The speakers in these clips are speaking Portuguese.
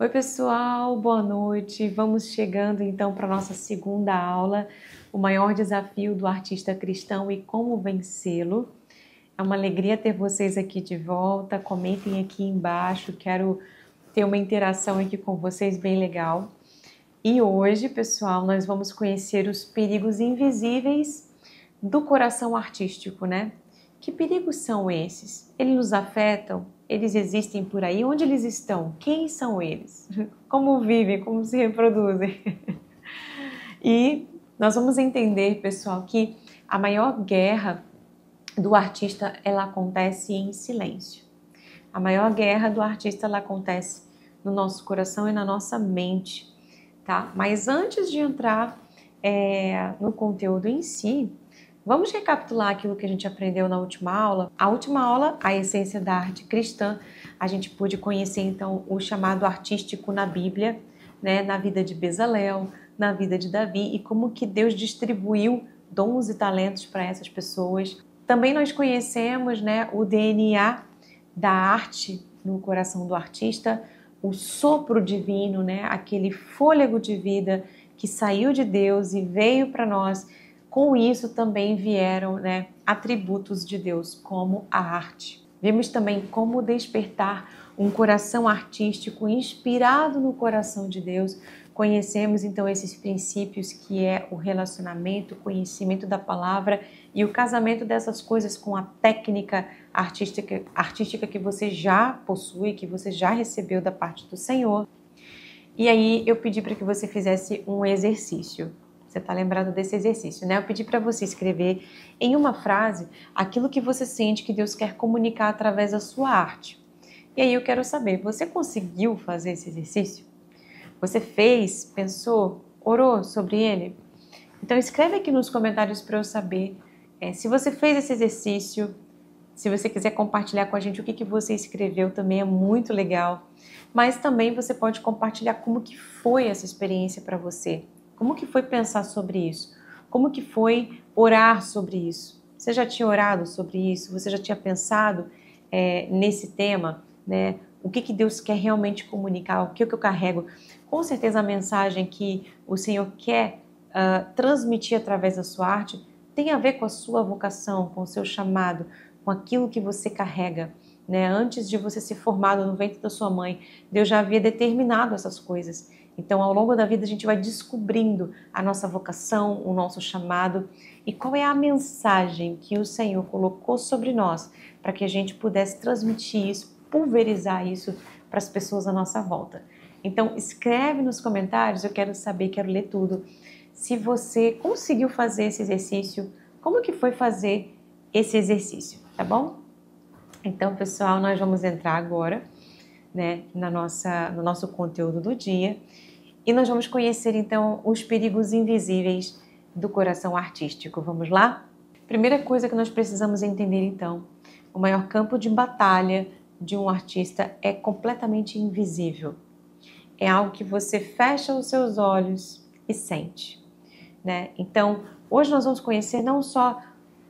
Oi, pessoal, boa noite. Vamos chegando então para a nossa segunda aula, o maior desafio do artista cristão e como vencê-lo. É uma alegria ter vocês aqui de volta. Comentem aqui embaixo, quero ter uma interação aqui com vocês bem legal. E hoje, pessoal, nós vamos conhecer os perigos invisíveis do coração artístico, né? Que perigos são esses? Eles nos afetam? Eles existem por aí? Onde eles estão? Quem são eles? Como vivem? Como se reproduzem? E nós vamos entender, pessoal, que a maior guerra do artista, ela acontece em silêncio. A maior guerra do artista, ela acontece no nosso coração e na nossa mente, tá? Mas antes de entrar no conteúdo em si, vamos recapitular aquilo que a gente aprendeu na última aula. A última aula, a essência da arte cristã, a gente pôde conhecer então o chamado artístico na Bíblia, né, na vida de Bezalel, na vida de Davi e como que Deus distribuiu dons e talentos para essas pessoas. Também nós conhecemos, né, o DNA da arte no coração do artista, o sopro divino, né, aquele fôlego de vida que saiu de Deus e veio para nós. Com isso também vieram, né, atributos de Deus, como a arte. Vimos também como despertar um coração artístico inspirado no coração de Deus. Conhecemos então esses princípios que é o relacionamento, o conhecimento da palavra e o casamento dessas coisas com a técnica artística que você já possui, que você já recebeu da parte do Senhor. E aí eu pedi para que você fizesse um exercício. Você está lembrado desse exercício, né? Eu pedi para você escrever em uma frase aquilo que você sente que Deus quer comunicar através da sua arte. E aí eu quero saber, você conseguiu fazer esse exercício? Você fez, pensou, orou sobre ele? Então escreve aqui nos comentários para eu saber se você fez esse exercício. Se você quiser compartilhar com a gente o que você escreveu, também é muito legal. Mas também você pode compartilhar como que foi essa experiência para você. Como que foi pensar sobre isso? Como que foi orar sobre isso? Você já tinha orado sobre isso? Você já tinha pensado nesse tema, né? O que Deus quer realmente comunicar? O que eu carrego? Com certeza a mensagem que o Senhor quer transmitir através da sua arte tem a ver com a sua vocação, com o seu chamado, com aquilo que você carrega, né? Antes de você ser formado no ventre da sua mãe, Deus já havia determinado essas coisas. Então, ao longo da vida, a gente vai descobrindo a nossa vocação, o nosso chamado e qual é a mensagem que o Senhor colocou sobre nós para que a gente pudesse transmitir isso, pulverizar isso para as pessoas à nossa volta. Então, escreve nos comentários, eu quero saber, quero ler tudo. Se você conseguiu fazer esse exercício, como que foi fazer esse exercício, tá bom? Então, pessoal, nós vamos entrar agora, né, no nosso conteúdo do dia e nós vamos conhecer, então, os perigos invisíveis do coração artístico. Vamos lá? Primeira coisa que nós precisamos entender, então, o maior campo de batalha de um artista é completamente invisível. É algo que você fecha os seus olhos e sente, né? Então, hoje nós vamos conhecer não só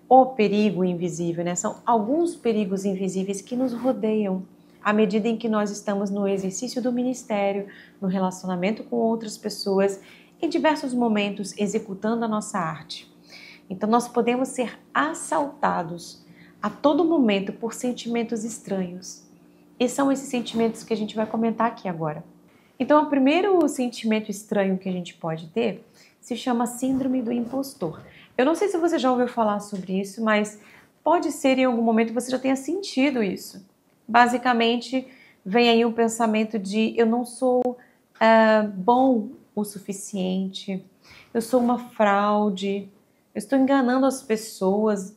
o perigo invisível, né? São alguns perigos invisíveis que nos rodeiam à medida em que nós estamos no exercício do ministério, no relacionamento com outras pessoas, em diversos momentos executando a nossa arte. Então nós podemos ser assaltados a todo momento por sentimentos estranhos. E são esses sentimentos que a gente vai comentar aqui agora. Então o primeiro sentimento estranho que a gente pode ter se chama síndrome do impostor. Eu não sei se você já ouviu falar sobre isso, mas pode ser em algum momento você já tenha sentido isso. Basicamente, vem aí um pensamento de eu não sou bom o suficiente, eu sou uma fraude, eu estou enganando as pessoas,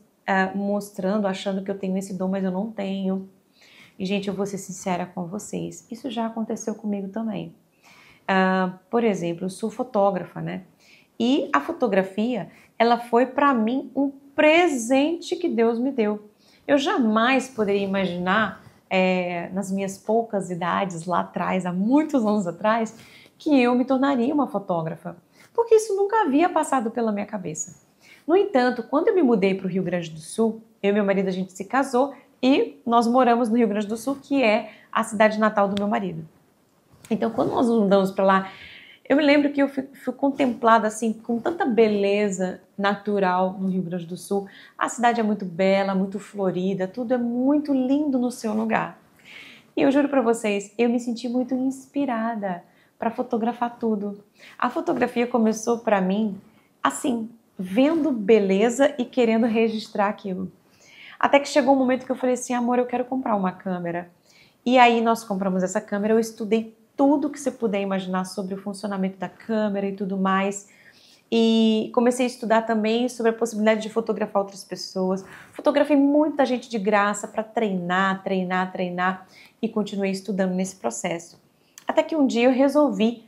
mostrando, achando que eu tenho esse dom, mas eu não tenho. E, gente, eu vou ser sincera com vocês, isso já aconteceu comigo também. Por exemplo, eu sou fotógrafa, né? E a fotografia, ela foi para mim um presente que Deus me deu. Eu jamais poderia imaginar, nas minhas poucas idades lá atrás, há muitos anos atrás, que eu me tornaria uma fotógrafa, porque isso nunca havia passado pela minha cabeça. No entanto, quando eu me mudei para o Rio Grande do Sul, eu e meu marido, a gente se casou e nós moramos no Rio Grande do Sul, que é a cidade natal do meu marido. Então, quando nós mudamos para lá, eu me lembro que eu fui contemplada assim com tanta beleza natural no Rio Grande do Sul. A cidade é muito bela, muito florida, tudo é muito lindo no seu lugar. E eu juro para vocês, eu me senti muito inspirada para fotografar tudo. A fotografia começou para mim assim, vendo beleza e querendo registrar aquilo. Até que chegou um momento que eu falei assim, amor, eu quero comprar uma câmera. E aí nós compramos essa câmera, eu estudei tudo que você puder imaginar sobre o funcionamento da câmera e tudo mais. E comecei a estudar também sobre a possibilidade de fotografar outras pessoas. Fotografei muita gente de graça para treinar e continuei estudando nesse processo. Até que um dia eu resolvi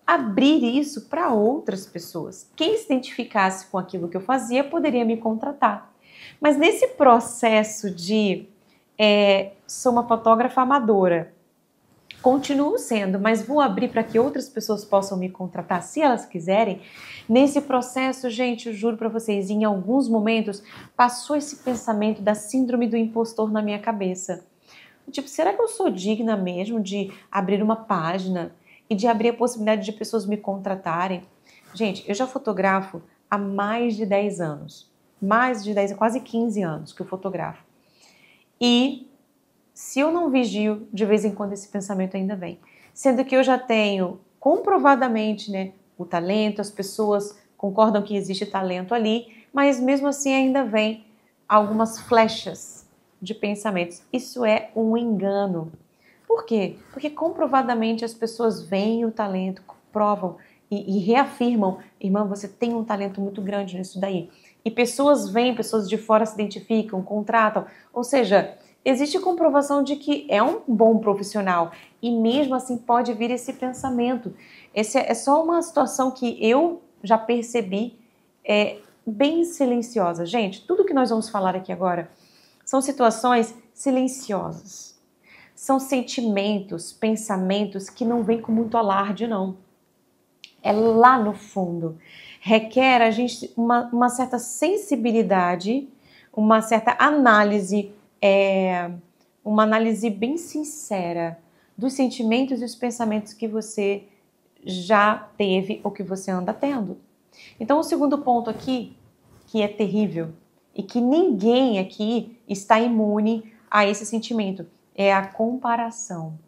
abrir isso para outras pessoas. Quem se identificasse com aquilo que eu fazia poderia me contratar. Mas nesse processo de sou uma fotógrafa amadora, continuo sendo, mas vou abrir para que outras pessoas possam me contratar se elas quiserem. Nesse processo, gente, eu juro para vocês, em alguns momentos passou esse pensamento da síndrome do impostor na minha cabeça. Tipo, será que eu sou digna mesmo de abrir uma página e de abrir a possibilidade de pessoas me contratarem? Gente, eu já fotografo há mais de 10 anos. Mais de 10, quase 15 anos que eu fotografo. E se eu não vigio, de vez em quando esse pensamento ainda vem. Sendo que eu já tenho comprovadamente, né, o talento, as pessoas concordam que existe talento ali, mas mesmo assim ainda vem algumas flechas de pensamentos. Isso é um engano. Por quê? Porque comprovadamente as pessoas veem o talento, provam e reafirmam, irmã, você tem um talento muito grande nisso daí. E pessoas vêm, pessoas de fora se identificam, contratam, ou seja, existe comprovação de que é um bom profissional e mesmo assim pode vir esse pensamento. Esse é só uma situação que eu já percebi bem silenciosa. Gente, tudo que nós vamos falar aqui agora são situações silenciosas. São sentimentos, pensamentos que não vêm com muito alarde, não. É lá no fundo. Requer a gente uma certa sensibilidade, uma certa análise, uma análise bem sincera dos sentimentos e os pensamentos que você já teve ou que você anda tendo. Então, o segundo ponto aqui, que é terrível e que ninguém aqui está imune a esse sentimento, é a comparação.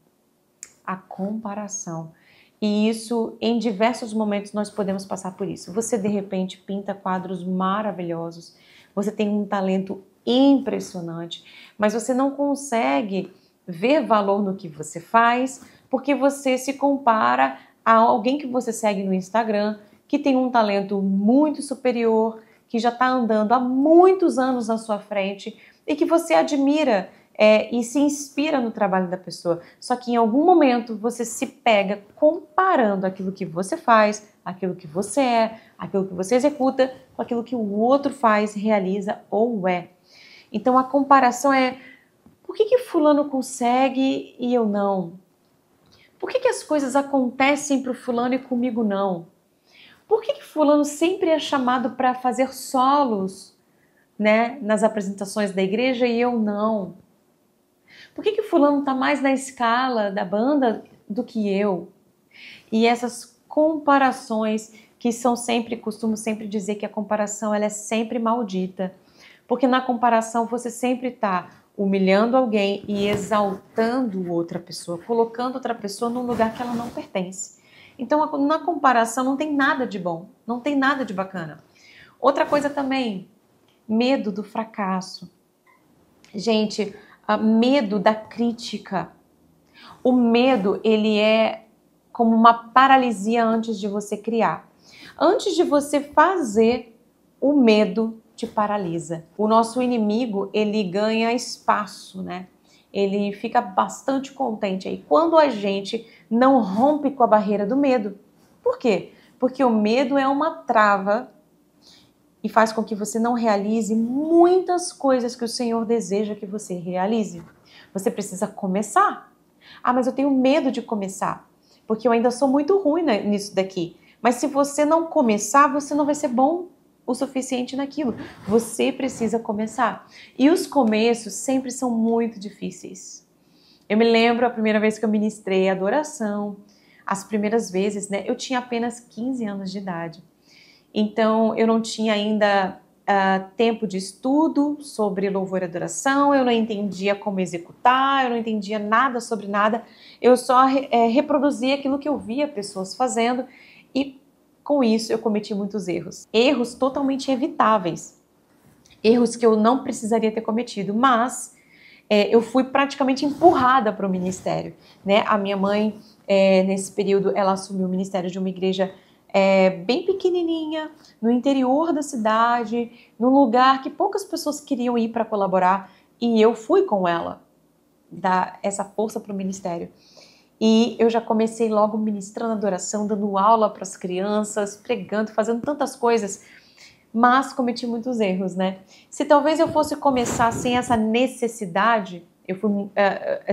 A comparação. E isso, em diversos momentos, nós podemos passar por isso. Você, de repente, pinta quadros maravilhosos, você tem um talento impressionante, mas você não consegue ver valor no que você faz, porque você se compara a alguém que você segue no Instagram, que tem um talento muito superior, que já está andando há muitos anos na sua frente e que você admira e se inspira no trabalho da pessoa. Só que em algum momento você se pega comparando aquilo que você faz, aquilo que você é, aquilo que você executa, com aquilo que o outro faz, realiza ou é. Então a comparação por que fulano consegue e eu não? Por que as coisas acontecem para o fulano e comigo não? Por que fulano sempre é chamado para fazer solos, né, nas apresentações da igreja e eu não? Por que fulano está mais na escala da banda do que eu? E essas comparações que são sempre, costumo sempre dizer que a comparação ela é sempre maldita. Porque na comparação você sempre está humilhando alguém e exaltando outra pessoa, colocando outra pessoa num lugar que ela não pertence. Então, na comparação não tem nada de bom, não tem nada de bacana. Outra coisa também, medo do fracasso. Gente, medo da crítica. O medo, ele é como uma paralisia antes de você criar. Antes de você fazer, o medo te paralisa. O nosso inimigo, ele ganha espaço, né? Ele fica bastante contente aí quando a gente não rompe com a barreira do medo. Por quê? Porque o medo é uma trava e faz com que você não realize muitas coisas que o Senhor deseja que você realize. Você precisa começar. Ah, mas eu tenho medo de começar, porque eu ainda sou muito ruim nisso daqui. Mas se você não começar, você não vai ser bom o suficiente naquilo. Você precisa começar. E os começos sempre são muito difíceis. Eu me lembro a primeira vez que eu ministrei adoração, as primeiras vezes, né? Eu tinha apenas 15 anos de idade. Então, eu não tinha ainda tempo de estudo sobre louvor e adoração, eu não entendia como executar, eu não entendia nada sobre nada, eu só reproduzia aquilo que eu via pessoas fazendo e com isso eu cometi muitos erros. Erros totalmente evitáveis, erros que eu não precisaria ter cometido, mas eu fui praticamente empurrada para o ministério, né? A minha mãe, nesse período, ela assumiu o ministério de uma igreja bem pequenininha, no interior da cidade, num lugar que poucas pessoas queriam ir para colaborar, e eu fui com ela, dar essa força para o ministério. E eu já comecei logo ministrando adoração, dando aula para as crianças, pregando, fazendo tantas coisas, mas cometi muitos erros, né? Se talvez eu fosse começar sem essa necessidade, eu fui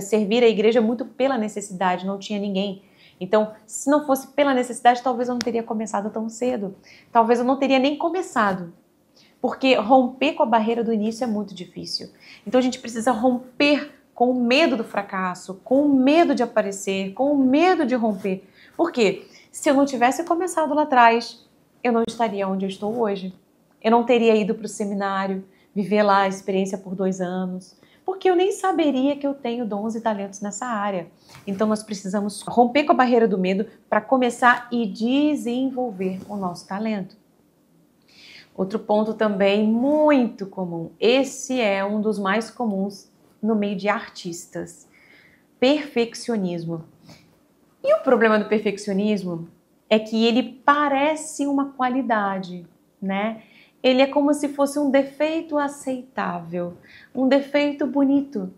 servir a igreja muito pela necessidade, não tinha ninguém. Então, se não fosse pela necessidade, talvez eu não teria começado tão cedo. Talvez eu não teria nem começado. Porque romper com a barreira do início é muito difícil. Então, a gente precisa romper com o medo do fracasso, com o medo de aparecer, com o medo de romper. Por quê? Se eu não tivesse começado lá atrás, eu não estaria onde eu estou hoje. Eu não teria ido para o seminário, viver lá a experiência por 2 anos, porque eu nem saberia que eu tenho dons e talentos nessa área. Então nós precisamos romper com a barreira do medo para começar e desenvolver o nosso talento. Outro ponto também muito comum, esse é um dos mais comuns no meio de artistas, perfeccionismo. E o problema do perfeccionismo é que ele parece uma qualidade, né? Ele é como se fosse um defeito aceitável, um defeito bonito.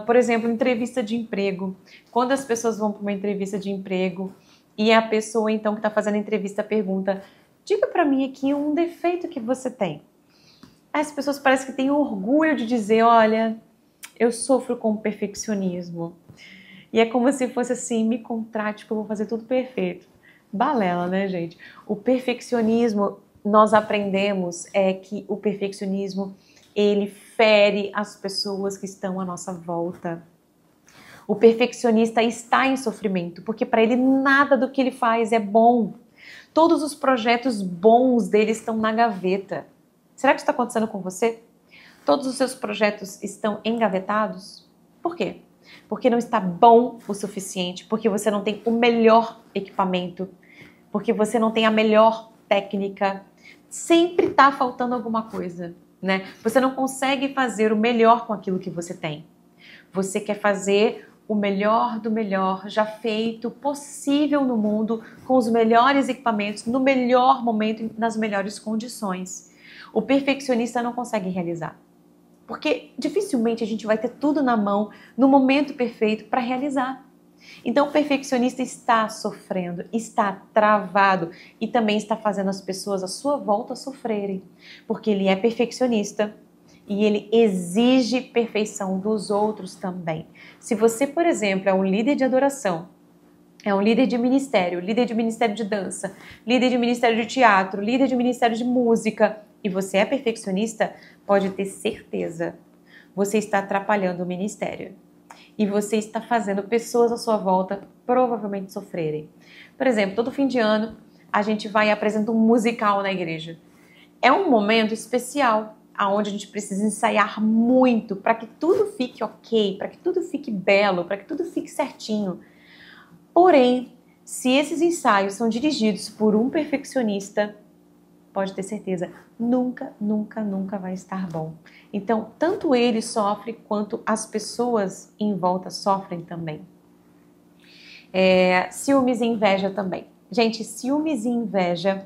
Por exemplo, entrevista de emprego. Quando as pessoas vão para uma entrevista de emprego e a pessoa, então, que está fazendo a entrevista pergunta: diga para mim aqui um defeito que você tem. As pessoas parecem que têm orgulho de dizer: olha, eu sofro com perfeccionismo. E é como se fosse assim: me contrate que eu vou fazer tudo perfeito. Balela, né, gente? O perfeccionismo, nós aprendemos que o perfeccionismo, ele fere as pessoas que estão à nossa volta. O perfeccionista está em sofrimento, porque para ele nada do que ele faz é bom. Todos os projetos bons dele estão na gaveta. Será que isso está acontecendo com você? Todos os seus projetos estão engavetados? Por quê? Porque não está bom o suficiente, porque você não tem o melhor equipamento, porque você não tem a melhor técnica. Sempre está faltando alguma coisa, né? Você não consegue fazer o melhor com aquilo que você tem. Você quer fazer o melhor do melhor já feito possível no mundo, com os melhores equipamentos, no melhor momento, nas melhores condições. O perfeccionista não consegue realizar. Porque dificilmente a gente vai ter tudo na mão, no momento perfeito para realizar. Então o perfeccionista está sofrendo, está travado e também está fazendo as pessoas à sua volta sofrerem. Porque ele é perfeccionista e ele exige perfeição dos outros também. Se você, por exemplo, é um líder de adoração, é um líder de ministério de dança, líder de ministério de teatro, líder de ministério de música, e você é perfeccionista, pode ter certeza, você está atrapalhando o ministério. E você está fazendo pessoas à sua volta provavelmente sofrerem. Por exemplo, todo fim de ano, a gente vai e apresenta um musical na igreja. É um momento especial, onde a gente precisa ensaiar muito para que tudo fique ok, para que tudo fique belo, para que tudo fique certinho. Porém, se esses ensaios são dirigidos por um perfeccionista, pode ter certeza, nunca, nunca, nunca vai estar bom. Então, tanto ele sofre, quanto as pessoas em volta sofrem também. Ciúmes e inveja também. Gente, ciúmes e inveja,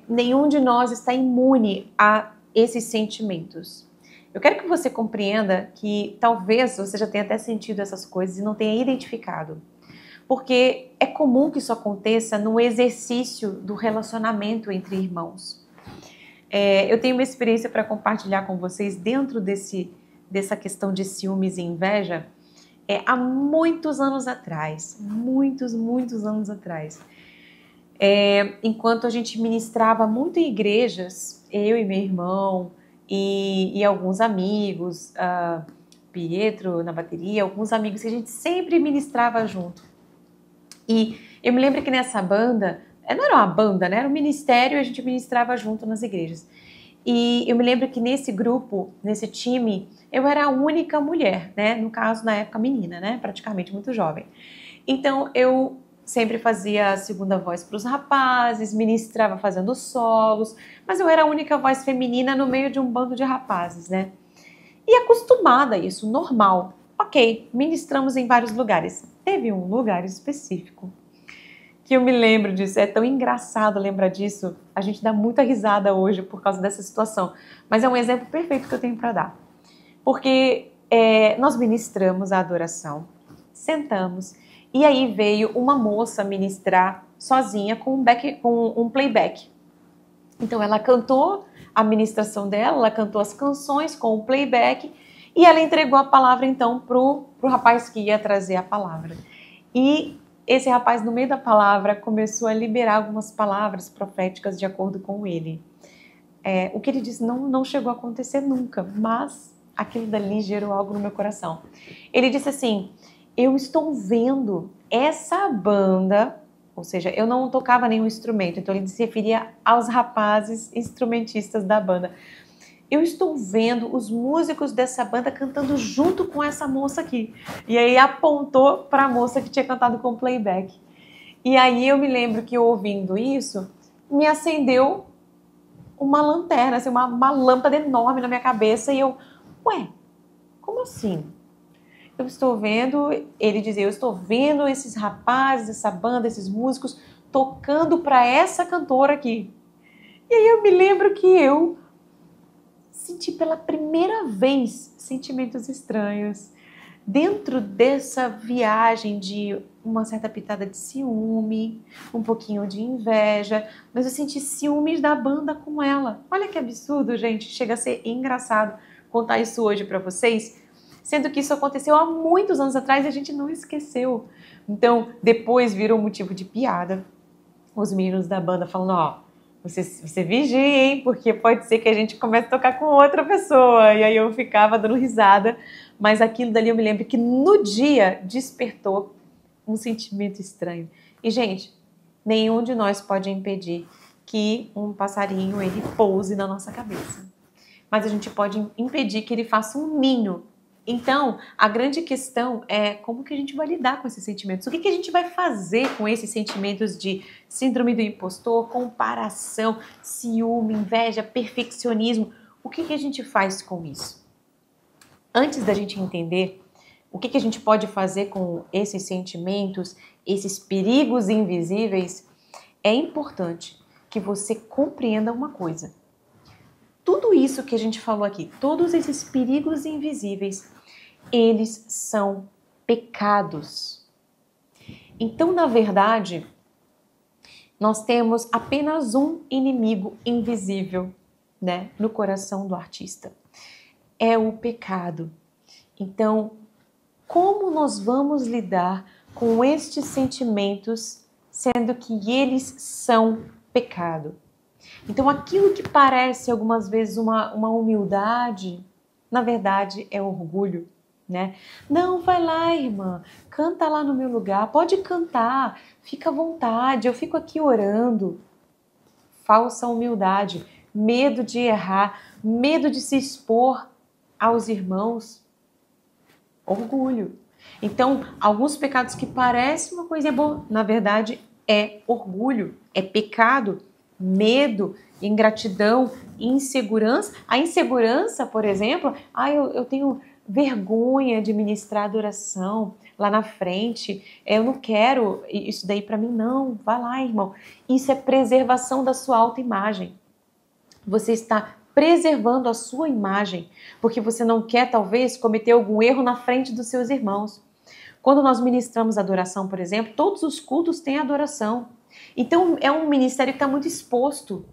nenhum de nós está imune a esses sentimentos. Eu quero que você compreenda que talvez você já tenha até sentido essas coisas e não tenha identificado. Porque é comum que isso aconteça no exercício do relacionamento entre irmãos. Eu tenho uma experiência para compartilhar com vocês dentro dessa questão de ciúmes e inveja. Há muitos anos atrás, muitos anos atrás, enquanto a gente ministrava muito em igrejas, eu e meu irmão e alguns amigos, Pietro na bateria, alguns amigos que a gente sempre ministrava junto. E eu me lembro que nessa banda, não era uma banda, né? Era um ministério e a gente ministrava junto nas igrejas. E eu me lembro que nesse grupo, nesse time, eu era a única mulher, né? No caso, na época, menina, né? Praticamente muito jovem. Então, eu sempre fazia a segunda voz para os rapazes, ministrava fazendo solos, mas eu era a única voz feminina no meio de um bando de rapazes, né? E acostumada a isso, normal. Ok, ministramos em vários lugares. Teve um lugar específico que eu me lembro disso, é tão engraçado lembrar disso, a gente dá muita risada hoje por causa dessa situação, mas é um exemplo perfeito que eu tenho para dar. Porque nós ministramos a adoração, sentamos, e aí veio uma moça ministrar sozinha com um playback. Então ela cantou a ministração dela, ela cantou as canções com o playback, e ela entregou a palavra então pro rapaz que ia trazer a palavra. E esse rapaz, no meio da palavra, começou a liberar algumas palavras proféticas de acordo com ele. O que ele disse não chegou a acontecer nunca, mas aquilo dali gerou algo no meu coração. Ele disse assim, eu estou vendo essa banda, ou seja, eu não tocava nenhum instrumento, então ele se referia aos rapazes instrumentistas da banda. Eu estou vendo os músicos dessa banda cantando junto com essa moça aqui. E aí apontou para a moça que tinha cantado com playback. E aí eu me lembro que ouvindo isso, me acendeu uma lanterna, assim, uma lâmpada enorme na minha cabeça e eu, como assim? Eu estou vendo, ele dizia, eu estou vendo esses rapazes, essa banda, esses músicos tocando para essa cantora aqui. E aí eu me lembro que eu senti pela primeira vez sentimentos estranhos. Dentro dessa viagem de uma certa pitada de ciúme, um pouquinho de inveja, mas eu senti ciúmes da banda com ela. Olha que absurdo, gente. Chega a ser engraçado contar isso hoje para vocês, sendo que isso aconteceu há muitos anos atrás e a gente não esqueceu. Então, depois virou motivo de piada. Os meninos da banda falando, ó, você vigia, hein? Porque pode ser que a gente comece a tocar com outra pessoa. E aí eu ficava dando risada. Mas aquilo dali eu me lembro que no dia despertou um sentimento estranho. E, gente, nenhum de nós pode impedir que um passarinho ele pouse na nossa cabeça. Mas a gente pode impedir que ele faça um ninho. Então, a grande questão é como que a gente vai lidar com esses sentimentos. O que a gente vai fazer com esses sentimentos de síndrome do impostor, comparação, ciúme, inveja, perfeccionismo? O que a gente faz com isso? Antes da gente entender o que a gente pode fazer com esses sentimentos, esses perigos invisíveis, é importante que você compreenda uma coisa. Tudo isso que a gente falou aqui, todos esses perigos invisíveis, eles são pecados. Então, na verdade, nós temos apenas um inimigo invisível, né, no coração do artista. É o pecado. Então, como nós vamos lidar com estes sentimentos, sendo que eles são pecado? Então, aquilo que parece algumas vezes uma humildade, na verdade é orgulho, né? Não, vai lá, irmã, canta lá no meu lugar, pode cantar, fica à vontade, eu fico aqui orando. Falsa humildade, medo de errar, medo de se expor aos irmãos, orgulho. Então, alguns pecados que parecem uma coisa boa, na verdade é orgulho, é pecado, medo, ingratidão, insegurança. A insegurança, por exemplo, eu tenho vergonha de ministrar adoração lá na frente, eu não quero isso daí para mim, não, vai lá, irmão. Isso é preservação da sua autoimagem. Você está preservando a sua imagem, porque você não quer, talvez, cometer algum erro na frente dos seus irmãos. Quando nós ministramos adoração, por exemplo, todos os cultos têm adoração. Então, é um ministério que está muito exposto.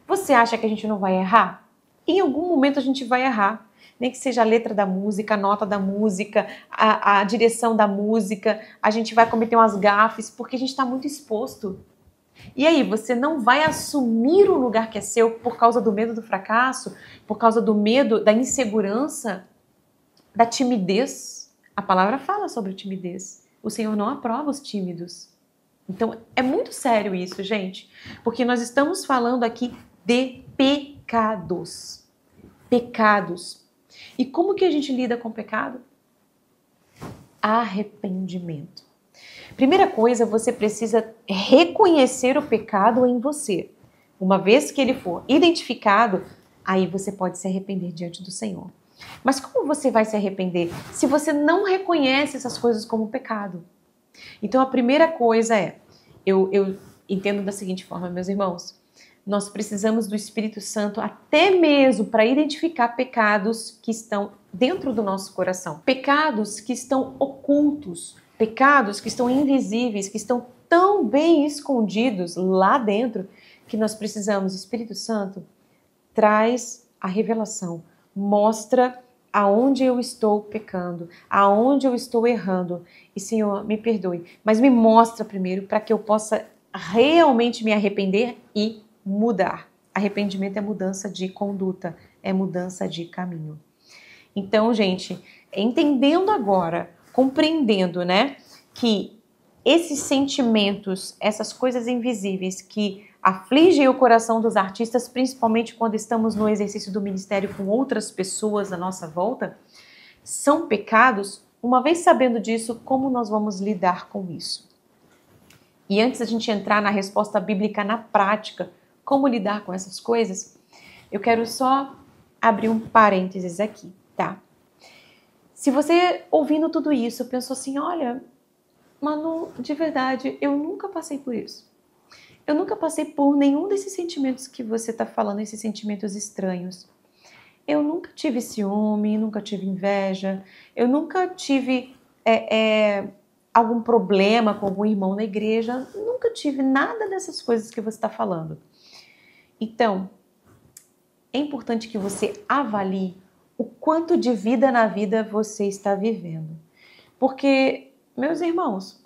Você acha que a gente não vai errar? Em algum momento a gente vai errar. Nem que seja a letra da música, a nota da música, a direção da música, a gente vai cometer umas gafes, porque a gente está muito exposto. E aí, você não vai assumir o lugar que é seu por causa do medo do fracasso, por causa do medo, da insegurança? da timidez. A palavra fala sobre timidez. O Senhor não aprova os tímidos. Então, é muito sério isso, gente, porque nós estamos falando aqui de pecados. Pecados. E como que a gente lida com o pecado? Arrependimento. Primeira coisa, você precisa reconhecer o pecado em você. Uma vez que ele for identificado, aí você pode se arrepender diante do Senhor. Mas como você vai se arrepender se você não reconhece essas coisas como pecado? Então a primeira coisa é, eu entendo da seguinte forma, meus irmãos, nós precisamos do Espírito Santo até mesmo para identificar pecados que estão dentro do nosso coração. Pecados que estão ocultos, pecados que estão invisíveis, que estão tão bem escondidos lá dentro, que nós precisamos, Espírito Santo, traz a revelação, mostra aonde eu estou pecando, aonde eu estou errando. E Senhor, me perdoe, mas me mostra primeiro para que eu possa realmente me arrepender e mudar. Arrependimento é mudança de conduta, é mudança de caminho. Então, gente, entendendo agora, compreendendo, né, que esses sentimentos, essas coisas invisíveis que afligem o coração dos artistas, principalmente quando estamos no exercício do ministério com outras pessoas à nossa volta, são pecados. Uma vez sabendo disso, como nós vamos lidar com isso? E antes da gente entrar na resposta bíblica na prática, como lidar com essas coisas, eu quero só abrir um parênteses aqui, tá? Se você, ouvindo tudo isso, pensou assim, olha, Manu, de verdade, eu nunca passei por isso. Eu nunca passei por nenhum desses sentimentos que você está falando, esses sentimentos estranhos. Eu nunca tive ciúme, nunca tive inveja, eu nunca tive algum problema com algum irmão na igreja, nunca tive nada dessas coisas que você está falando. Então, é importante que você avalie o quanto de vida na vida você está vivendo. Porque, meus irmãos,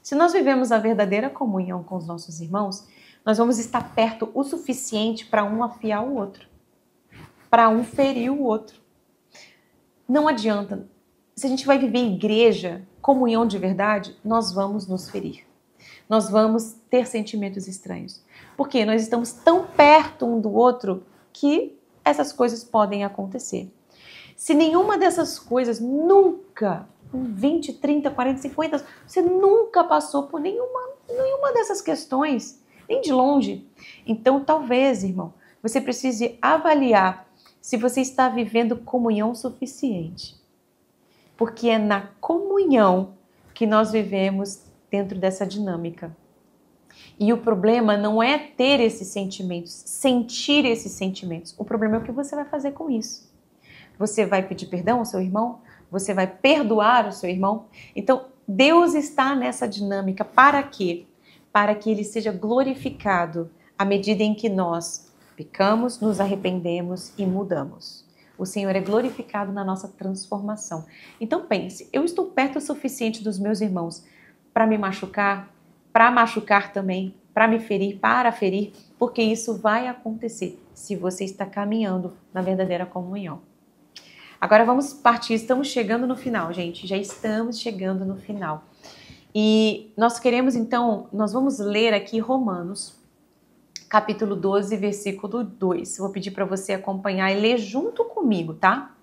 se nós vivemos a verdadeira comunhão com os nossos irmãos, nós vamos estar perto o suficiente para um afiar o outro, para um ferir o outro. Não adianta. Se a gente vai viver igreja, comunhão de verdade, nós vamos nos ferir. Nós vamos ter sentimentos estranhos. Porque nós estamos tão perto um do outro que essas coisas podem acontecer. Se nenhuma dessas coisas nunca, com 20, 30, 40, 50, você nunca passou por nenhuma dessas questões, nem de longe. Então, talvez, irmão, você precise avaliar se você está vivendo comunhão suficiente. Porque é na comunhão que nós vivemos dentro dessa dinâmica. E o problema não é ter esses sentimentos, sentir esses sentimentos. O problema é o que você vai fazer com isso. Você vai pedir perdão ao seu irmão? Você vai perdoar o seu irmão? Então, Deus está nessa dinâmica para quê? Para que Ele seja glorificado à medida em que nós pecamos, nos arrependemos e mudamos. O Senhor é glorificado na nossa transformação. Então pense, eu estou perto o suficiente dos meus irmãos para me machucar, para machucar também, para me ferir, para ferir, porque isso vai acontecer se você está caminhando na verdadeira comunhão. Agora vamos partir, estamos chegando no final, gente, já estamos chegando no final. E nós queremos então, nós vamos ler aqui Romanos, capítulo 12, versículo 2. Vou pedir para você acompanhar e ler junto comigo, tá?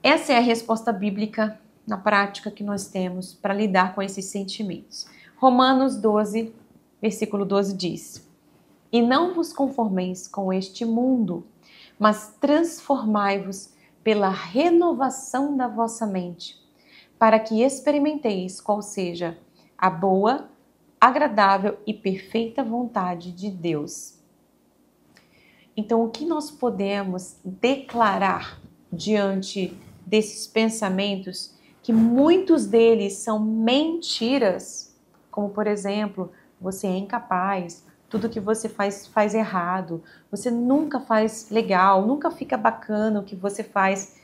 Essa é a resposta bíblica na prática que nós temos para lidar com esses sentimentos. Romanos 12, versículo 12 diz: E não vos conformeis com este mundo, mas transformai-vos pela renovação da vossa mente, para que experimenteis qual seja a boa, agradável e perfeita vontade de Deus. Então, o que nós podemos declarar diante desses pensamentos, que muitos deles são mentiras, como por exemplo, você é incapaz, tudo que você faz errado, você nunca faz legal, nunca fica bacana o que você faz.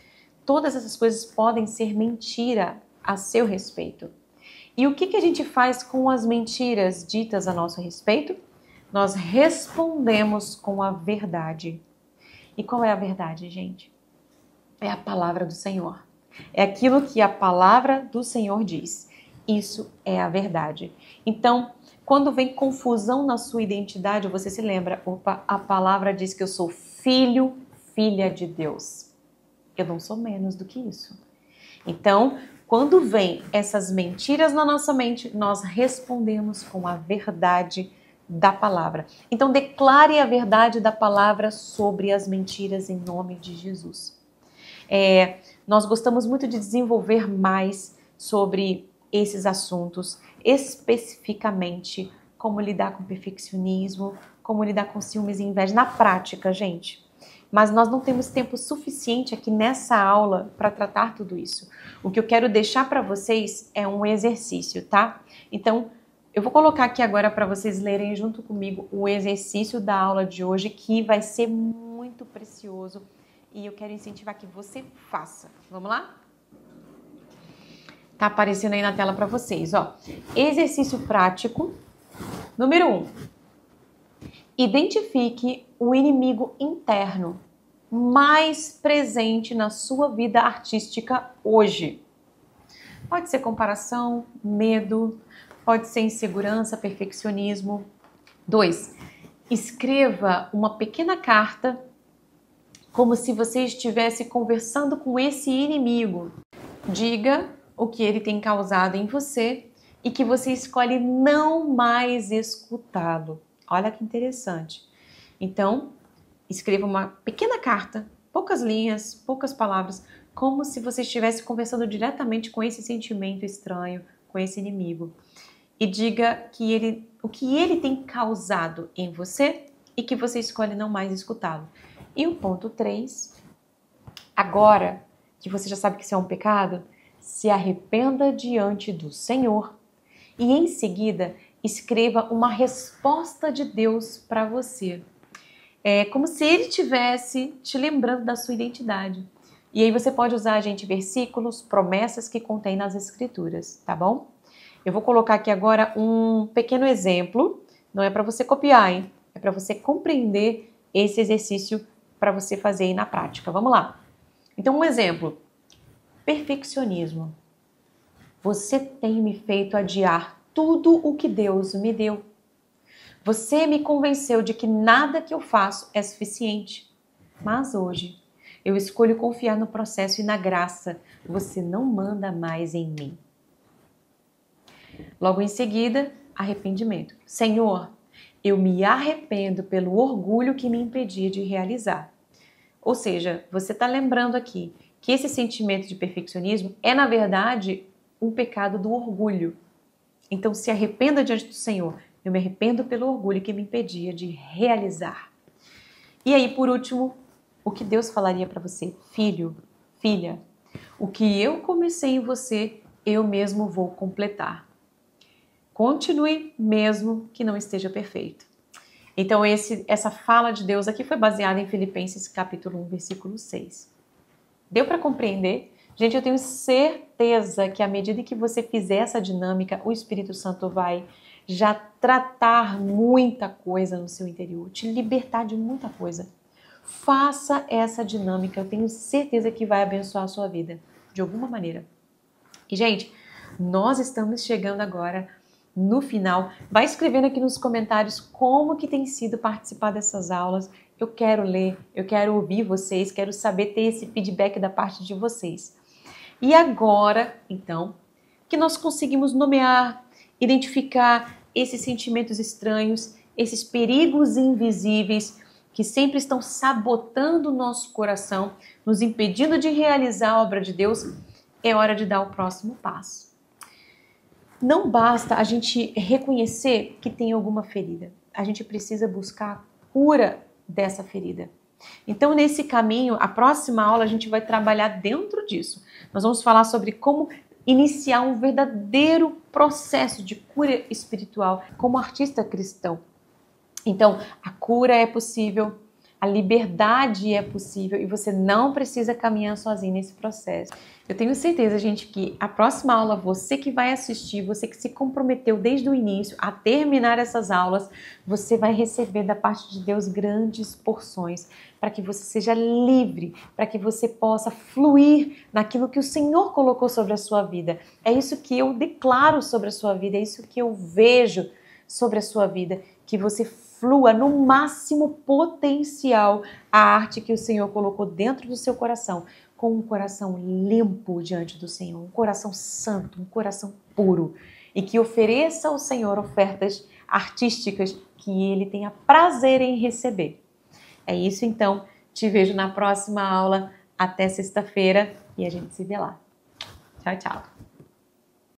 Todas essas coisas podem ser mentira a seu respeito. E o que a gente faz com as mentiras ditas a nosso respeito? Nós respondemos com a verdade. E qual é a verdade, gente? É a palavra do Senhor. É aquilo que a palavra do Senhor diz. Isso é a verdade. Então, quando vem confusão na sua identidade, você se lembra, opa, a palavra diz que eu sou filho, filha de Deus. Eu não sou menos do que isso. Então, quando vem essas mentiras na nossa mente, nós respondemos com a verdade da palavra. Então, declare a verdade da palavra sobre as mentiras em nome de Jesus. Nós gostamos muito de desenvolver mais sobre esses assuntos, especificamente como lidar com perfeccionismo, como lidar com ciúmes e inveja na prática, gente. Mas nós não temos tempo suficiente aqui nessa aula para tratar tudo isso. O que eu quero deixar para vocês é um exercício, tá? Então, eu vou colocar aqui agora para vocês lerem junto comigo o exercício da aula de hoje, que vai ser muito precioso e eu quero incentivar que você faça. Vamos lá? Tá aparecendo aí na tela para vocês, ó. Exercício prático número 1. Identifique o inimigo interno mais presente na sua vida artística hoje. Pode ser comparação, medo, pode ser insegurança, perfeccionismo. 2. Escreva uma pequena carta como se você estivesse conversando com esse inimigo. Diga o que ele tem causado em você e que você escolhe não mais escutá-lo. Olha que interessante. Então, escreva uma pequena carta, poucas linhas, poucas palavras, como se você estivesse conversando diretamente com esse sentimento estranho, com esse inimigo. E diga o que ele tem causado em você e que você escolhe não mais escutá-lo. E o ponto 3, agora que você já sabe que isso é um pecado, se arrependa diante do Senhor e em seguida escreva uma resposta de Deus para você. É como se ele estivesse te lembrando da sua identidade. E aí você pode usar, gente, versículos, promessas que contém nas Escrituras, tá bom? Eu vou colocar aqui agora um pequeno exemplo, não é para você copiar, hein? É para você compreender esse exercício para você fazer aí na prática. Vamos lá. Então, um exemplo. Perfeccionismo. Você tem me feito adiar tudo o que Deus me deu. Você me convenceu de que nada que eu faço é suficiente. Mas hoje, eu escolho confiar no processo e na graça. Você não manda mais em mim. Logo em seguida, arrependimento. Senhor, eu me arrependo pelo orgulho que me impedia de realizar. Ou seja, você está lembrando aqui que esse sentimento de perfeccionismo é, na verdade, um pecado do orgulho. Então, se arrependa diante do Senhor. Eu me arrependo pelo orgulho que me impedia de realizar. E aí, por último, o que Deus falaria para você? Filho, filha, o que eu comecei em você, eu mesmo vou completar. Continue mesmo que não esteja perfeito. Então, essa fala de Deus aqui foi baseada em Filipenses capítulo 1, versículo 6. Deu para compreender? Gente, eu tenho certeza que à medida que você fizer essa dinâmica, o Espírito Santo vai já tratar muita coisa no seu interior, te libertar de muita coisa. Faça essa dinâmica, eu tenho certeza que vai abençoar a sua vida, de alguma maneira. E, gente, nós estamos chegando agora no final. Vai escrevendo aqui nos comentários como que tem sido participar dessas aulas. Eu quero ler, eu quero ouvir vocês, quero saber ter esse feedback da parte de vocês. E agora, então, que nós conseguimos nomear, identificar esses sentimentos estranhos, esses perigos invisíveis que sempre estão sabotando o nosso coração, nos impedindo de realizar a obra de Deus, é hora de dar o próximo passo. Não basta a gente reconhecer que tem alguma ferida. A gente precisa buscar a cura dessa ferida. Então, nesse caminho, a próxima aula a gente vai trabalhar dentro disso. Nós vamos falar sobre como iniciar um verdadeiro processo de cura espiritual como artista cristão. Então, a cura é possível, A liberdade é possível e você não precisa caminhar sozinho nesse processo. Eu tenho certeza, gente, que a próxima aula, você que vai assistir, você que se comprometeu desde o início a terminar essas aulas, você vai receber da parte de Deus grandes porções para que você seja livre, para que você possa fluir naquilo que o Senhor colocou sobre a sua vida. É isso que eu declaro sobre a sua vida, é isso que eu vejo sobre a sua vida, que você flua no máximo potencial a arte que o Senhor colocou dentro do seu coração, com um coração limpo diante do Senhor, um coração santo, um coração puro, e que ofereça ao Senhor ofertas artísticas que Ele tenha prazer em receber. É isso então, te vejo na próxima aula, até sexta-feira e a gente se vê lá. Tchau, tchau!